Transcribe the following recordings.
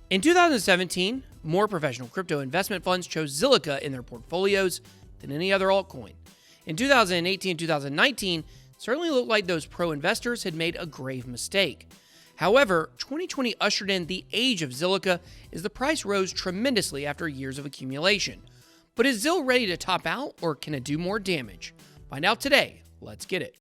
In 2017, more professional crypto investment funds chose Zilliqa in their portfolios than any other altcoin. In 2018 and 2019, it certainly looked like those pro investors had made a grave mistake. However, 2020 ushered in the age of Zilliqa as the price rose tremendously after years of accumulation. But is Zill ready to top out, or can it do more damage? Find out today. Let's get it.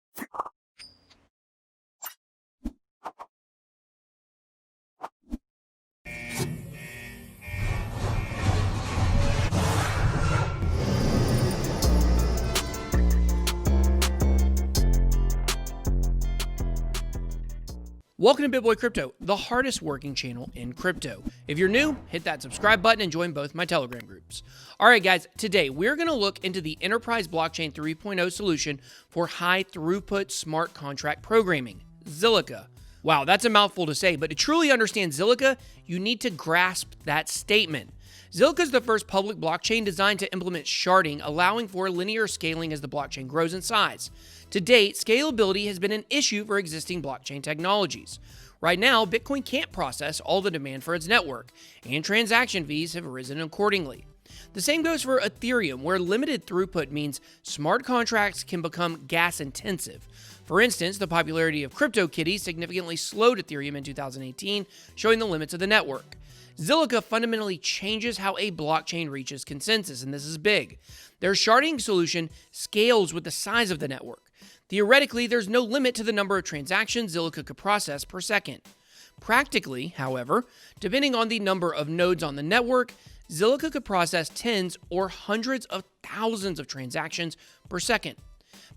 Welcome to BitBoyCrypto, the hardest working channel in crypto. If you're new, hit that subscribe button and join both my Telegram groups. All right, guys, today we're going to look into the Enterprise Blockchain 3.0 solution for high throughput smart contract programming, Zilliqa. Wow, that's a mouthful to say, but to truly understand Zilliqa, you need to grasp that statement. Zilliqa is the first public blockchain designed to implement sharding, allowing for linear scaling as the blockchain grows in size. To date, scalability has been an issue for existing blockchain technologies. Right now, Bitcoin can't process all the demand for its network, and transaction fees have risen accordingly. The same goes for Ethereum, where limited throughput means smart contracts can become gas-intensive. For instance, the popularity of CryptoKitties significantly slowed Ethereum in 2018, showing the limits of the network. Zilliqa fundamentally changes how a blockchain reaches consensus, and this is big. Their sharding solution scales with the size of the network. Theoretically, there's no limit to the number of transactions Zilliqa could process per second. Practically, however, depending on the number of nodes on the network, Zilliqa could process tens or hundreds of thousands of transactions per second.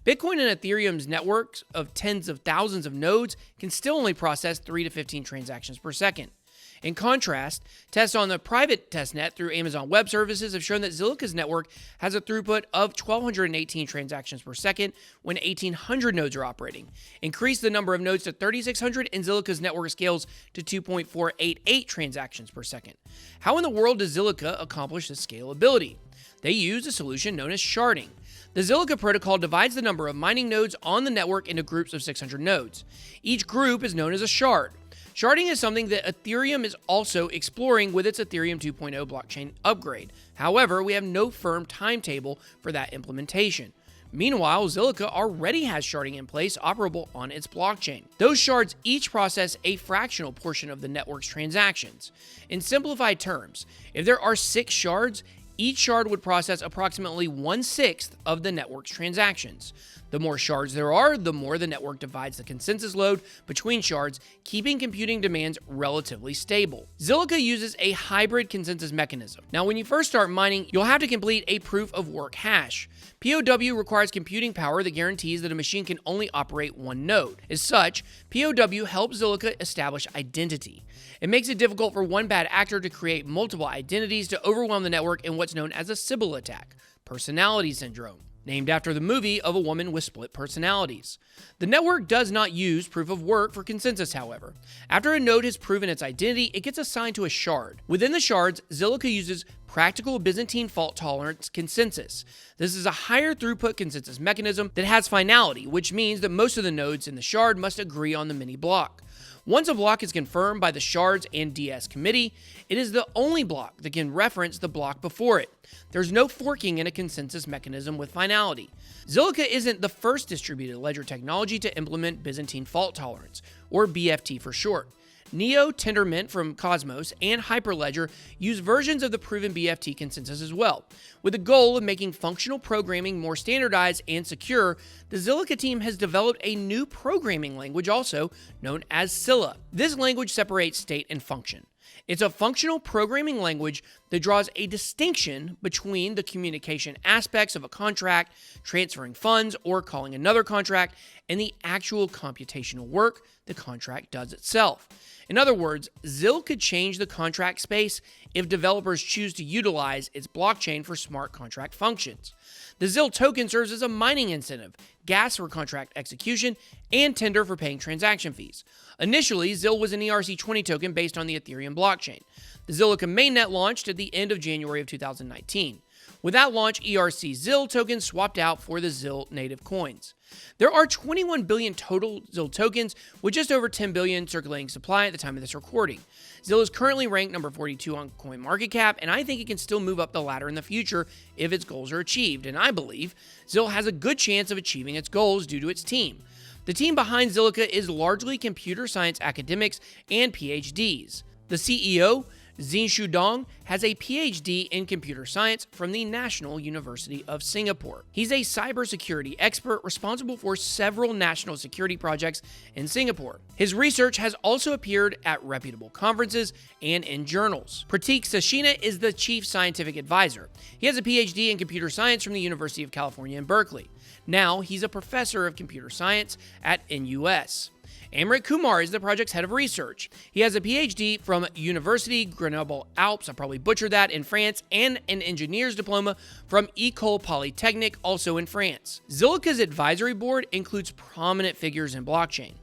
Bitcoin and Ethereum's networks of tens of thousands of nodes can still only process 3 to 15 transactions per second. In contrast, tests on the private testnet through Amazon Web Services have shown that Zilliqa's network has a throughput of 1,218 transactions per second when 1,800 nodes are operating. Increase the number of nodes to 3,600 and Zilliqa's network scales to 2.488 transactions per second. How in the world does Zilliqa accomplish this scalability? They use a solution known as sharding. The Zilliqa protocol divides the number of mining nodes on the network into groups of 600 nodes. Each group is known as a shard. Sharding is something that Ethereum is also exploring with its Ethereum 2.0 blockchain upgrade. However, we have no firm timetable for that implementation. Meanwhile, Zilliqa already has sharding in place operable on its blockchain. Those shards each process a fractional portion of the network's transactions. In simplified terms, if there are 6 shards, each shard would process approximately 1/6 of the network's transactions. The more shards there are, the more the network divides the consensus load between shards, keeping computing demands relatively stable. Zilliqa uses a hybrid consensus mechanism. Now, when you first start mining, you'll have to complete a proof of work hash. POW requires computing power that guarantees that a machine can only operate one node. As such, POW helps Zilliqa establish identity. It makes it difficult for one bad actor to create multiple identities to overwhelm the network in what's known as a Sybil attack, personality syndrome, named after the movie of a woman with split personalities. The network does not use proof of work for consensus, however. After a node has proven its identity, it gets assigned to a shard. Within the shards, Zilliqa uses practical Byzantine fault tolerance consensus. This is a higher throughput consensus mechanism that has finality, which means that most of the nodes in the shard must agree on the mini block. Once a block is confirmed by the shards and DS committee, it is the only block that can reference the block before it. There's no forking in a consensus mechanism with finality. Zilliqa isn't the first distributed ledger technology to implement Byzantine fault tolerance, or BFT for short. Neo, Tendermint from Cosmos, and Hyperledger use versions of the proven BFT consensus as well. With the goal of making functional programming more standardized and secure, the Zilliqa team has developed a new programming language also known as Scala. This language separates state and function. It's a functional programming language that draws a distinction between the communication aspects of a contract, transferring funds or calling another contract, and the actual computational work the contract does itself. In other words, Zil could change the contract space if developers choose to utilize its blockchain for smart contract functions. The Zil token serves as a mining incentive, gas for contract execution, and tender for paying transaction fees. Initially, Zil was an ERC20 token based on the Ethereum blockchain. The Zilliqa mainnet launched at the end of January of 2019. With that launch, ERC ZIL tokens swapped out for the ZIL native coins. There are 21 billion total ZIL tokens, with just over 10 billion circulating supply at the time of this recording. ZIL is currently ranked number 42 on CoinMarketCap, and I think it can still move up the ladder in the future if its goals are achieved, and I believe ZIL has a good chance of achieving its goals due to its team. The team behind Zilliqa is largely computer science academics and PhDs. The CEO, Zinshu Dong, has a PhD in computer science from the National University of Singapore. He's a cybersecurity expert responsible for several national security projects in Singapore. His research has also appeared at reputable conferences and in journals. Pratik Sachina is the chief scientific advisor. He has a PhD in computer science from the University of California in Berkeley. Now, he's a professor of computer science at NUS. Amrit Kumar is the project's head of research. He has a PhD from University Grenoble Alpes, I probably butchered that, in France, and an engineer's diploma from École Polytechnique, also in France. Zilliqa's advisory board includes prominent figures in blockchain.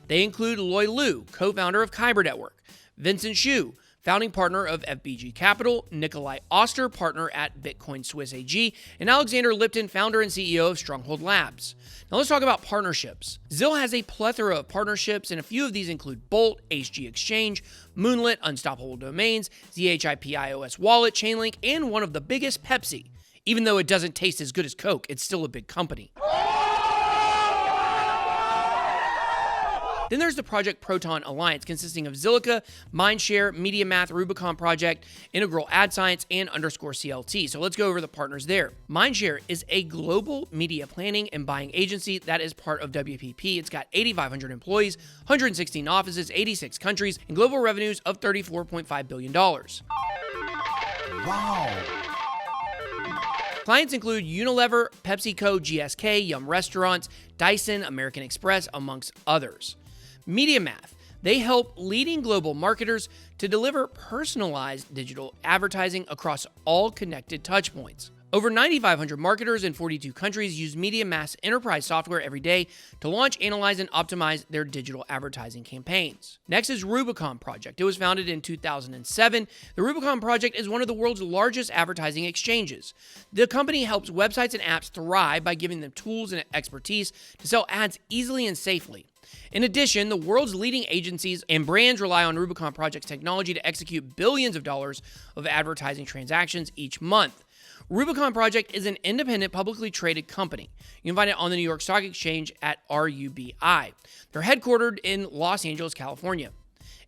They include Loi Lu, co-founder of Kyber Network, Vincent Xu, founding partner of FBG Capital, Nikolai Oster, partner at Bitcoin Swiss AG, and Alexander Lipton, founder and CEO of Stronghold Labs. Now let's talk about partnerships. ZIL has a plethora of partnerships, and a few of these include Bolt, HG Exchange, Moonlit, Unstoppable Domains, ZHIP iOS Wallet, Chainlink, and one of the biggest, Pepsi. Even though it doesn't taste as good as Coke, it's still a big company. Then there's the Project Proton Alliance, consisting of Zilliqa, Mindshare, MediaMath, Rubicon Project, Integral Ad Science, and _CLT. So let's go over the partners there. Mindshare is a global media planning and buying agency that is part of WPP. It's got 8,500 employees, 116 offices, 86 countries, and global revenues of $34.5 billion. Wow. Clients include Unilever, PepsiCo, GSK, Yum Restaurants, Dyson, American Express, amongst others. MediaMath. They help leading global marketers to deliver personalized digital advertising across all connected touchpoints. Over 9,500 marketers in 42 countries use MediaMath's enterprise software every day to launch, analyze, and optimize their digital advertising campaigns. Next is Rubicon Project. It was founded in 2007. The Rubicon Project is one of the world's largest advertising exchanges. The company helps websites and apps thrive by giving them tools and expertise to sell ads easily and safely. In addition, the world's leading agencies and brands rely on Rubicon Project's technology to execute billions of dollars of advertising transactions each month. Rubicon Project is an independent, publicly traded company. You can find it on the New York Stock Exchange at RUBI. They're headquartered in Los Angeles, California.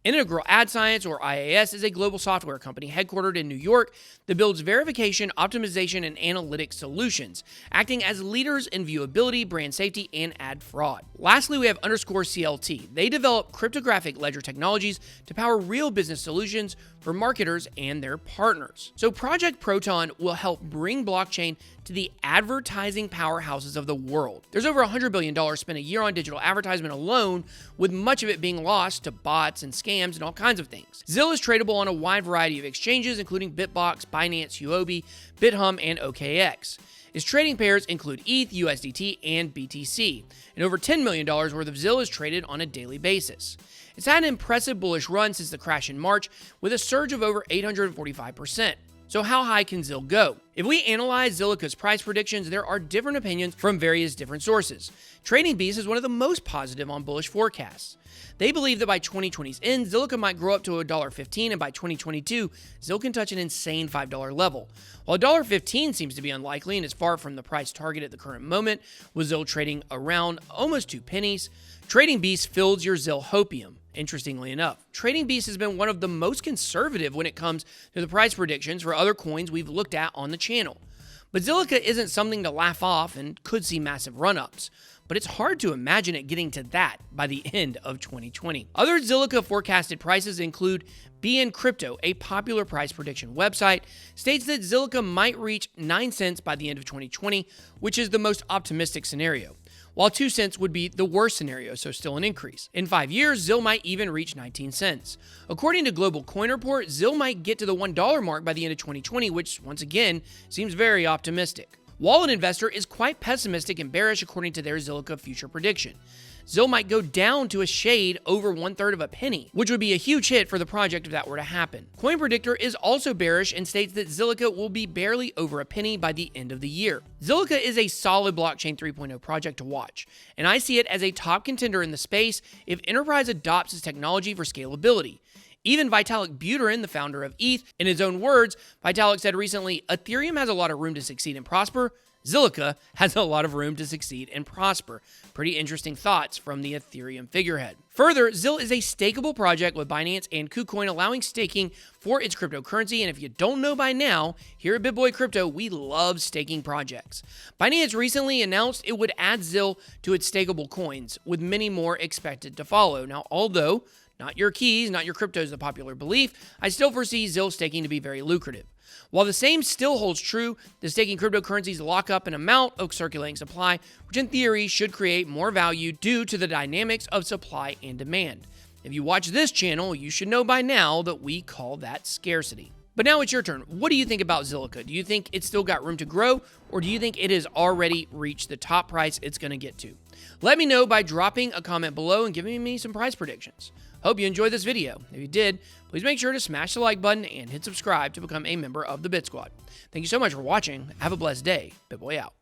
Integral Ad Science, or IAS, is a global software company headquartered in New York that builds verification, optimization, and analytics solutions, acting as leaders in viewability, brand safety, and ad fraud. Lastly, we have _CLT. They develop cryptographic ledger technologies to power real business solutions for marketers and their partners. So Project Proton will help bring blockchain to the advertising powerhouses of the world. There's over $100 billion spent a year on digital advertisement alone, with much of it being lost to bots and scams and all kinds of things. ZIL is tradable on a wide variety of exchanges, including Bitbox, Binance, Huobi, BitHum, and OKX. Its trading pairs include ETH, USDT, and BTC, and over $10 million worth of ZIL is traded on a daily basis. It's had an impressive bullish run since the crash in March, with a surge of over 845%. So how high can ZIL go? If we analyze Zilliqa's price predictions, there are different opinions from various different sources. TradingBeast is one of the most positive on bullish forecasts. They believe that by 2020's end, Zilliqa might grow up to $1.15, and by 2022, ZIL can touch an insane $5 level. While $1.15 seems to be unlikely and is far from the price target at the current moment, with ZIL trading around almost 2 pennies, TradingBeast fills your ZIL hopium. Interestingly enough, TradingBeast has been one of the most conservative when it comes to the price predictions for other coins we've looked at on the channel. But Zilliqa isn't something to laugh off and could see massive run-ups, but it's hard to imagine it getting to that by the end of 2020. Other Zilliqa forecasted prices include BN Crypto, a popular price prediction website, states that Zilliqa might reach 9 cents by the end of 2020, which is the most optimistic scenario, while 2 cents would be the worst scenario, so still an increase. In 5 years, ZIL might even reach 19 cents. According to Global Coin Report, ZIL might get to the $1 mark by the end of 2020, which, once again, seems very optimistic. Wallet Investor is quite pessimistic and bearish according to their Zilliqa future prediction. Zill might go down to a shade over 1/3 of a penny, which would be a huge hit for the project if that were to happen. Coin Predictor is also bearish and states that Zilliqa will be barely over a penny by the end of the year. Zilliqa is a solid blockchain 3.0 project to watch, and I see it as a top contender in the space if enterprise adopts its technology for scalability. Even Vitalik Buterin, the founder of ETH, in his own words, Vitalik said recently, Ethereum has a lot of room to succeed and prosper. Zilliqa has a lot of room to succeed and prosper. Pretty interesting thoughts from the Ethereum figurehead. Further, Zill is a stakeable project with Binance and KuCoin allowing staking for its cryptocurrency, and if you don't know by now, here at BitBoyCrypto, we love staking projects. Binance recently announced it would add Zill to its stakeable coins, with many more expected to follow. Now, although not your keys, not your crypto is the popular belief, I still foresee Zill staking to be very lucrative. While the same still holds true, the staking cryptocurrencies lock up an amount of circulating supply, which in theory should create more value due to the dynamics of supply and demand. If you watch this channel, you should know by now that we call that scarcity. But now it's your turn. What do you think about Zilliqa? Do you think it's still got room to grow, or do you think it has already reached the top price it's going to get to? Let me know by dropping a comment below and giving me some price predictions. Hope you enjoyed this video. If you did, please make sure to smash the like button and hit subscribe to become a member of the Bit Squad. Thank you so much for watching. Have a blessed day. BitBoy out.